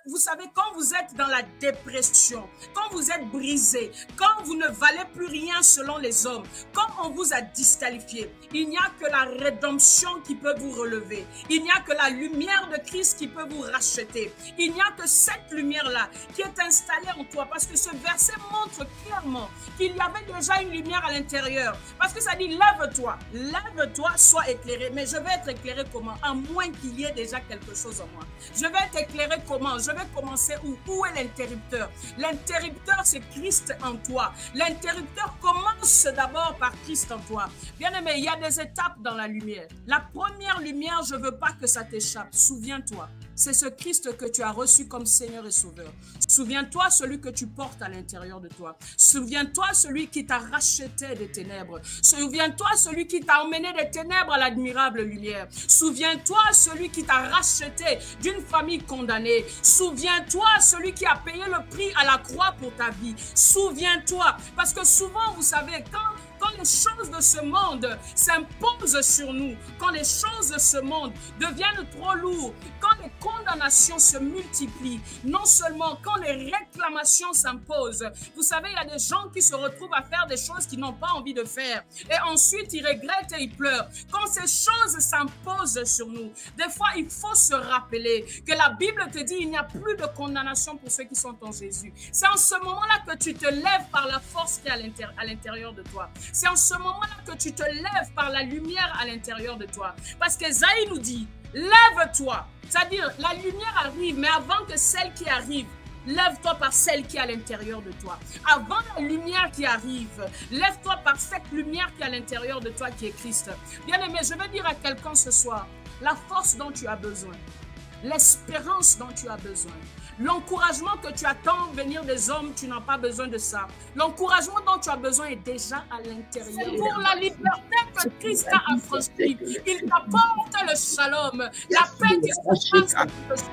vous savez, quand vous êtes dans la dépression, quand vous êtes brisé, quand vous ne valez plus rien selon les hommes, quand on vous a disqualifié, il n'y a que la rédemption qui peut vous relever. Il n'y a que la lumière de Christ qui peut vous racheter. Il n'y a que cette lumière-là qui est installée en toi. Parce que ce verset montre clairement qu'il y avait déjà une lumière à l'intérieur. Parce que ça dit, lève-toi, sois éclairé. Mais je vais être éclairé comment? À moins qu'il y ait déjà quelque chose en moi. Je vais être éclairé comment? Je vais commencer où? Où est l'interrupteur? L'interrupteur, c'est Christ en toi. L'interrupteur commence d'abord par Christ en toi. Bien aimé, il y a des étapes dans la lumière. La première lumière, je ne veux pas que ça t'échappe. Souviens-toi, c'est ce Christ que tu as reçu comme Seigneur et Sauveur. Souviens-toi celui que tu portes à l'intérieur de toi. Souviens-toi celui qui t'a racheté des ténèbres. Souviens-toi celui qui t'a emmené des ténèbres à l'admirable lumière. Souviens-toi celui qui t'a racheté d'une famille condamnée. Souviens-toi celui qui a payé le prix à la croix pour ta vie. Souviens-toi, parce que souvent, vous savez, quand les choses de ce monde s'imposent sur nous, quand les choses de ce monde deviennent trop lourdes, quand les condamnations se multiplient, non seulement quand les réclamations s'imposent, vous savez, il y a des gens qui se retrouvent à faire des choses qu'ils n'ont pas envie de faire et ensuite ils regrettent et ils pleurent. Quand ces choses s'imposent sur nous, des fois il faut se rappeler que la Bible te dit il n'y a plus de condamnation pour ceux qui sont en Jésus. C'est en ce moment-là que tu te lèves par la force qui est à l'intérieur de toi. C'est en ce moment-là que tu te lèves par la lumière à l'intérieur de toi. Parce qu'Ésaïe nous dit, lève-toi. C'est-à-dire, la lumière arrive, mais avant que celle qui arrive, lève-toi par celle qui est à l'intérieur de toi. Avant la lumière qui arrive, lève-toi par cette lumière qui est à l'intérieur de toi, qui est Christ. Bien-aimé, je vais dire à quelqu'un ce soir, la force dont tu as besoin, l'espérance dont tu as besoin, l'encouragement que tu attends venir des hommes, tu n'as pas besoin de ça. L'encouragement dont tu as besoin est déjà à l'intérieur. C'est pour la liberté que Christ a affranchi. Il t'apporte le shalom, la paix qui se passe.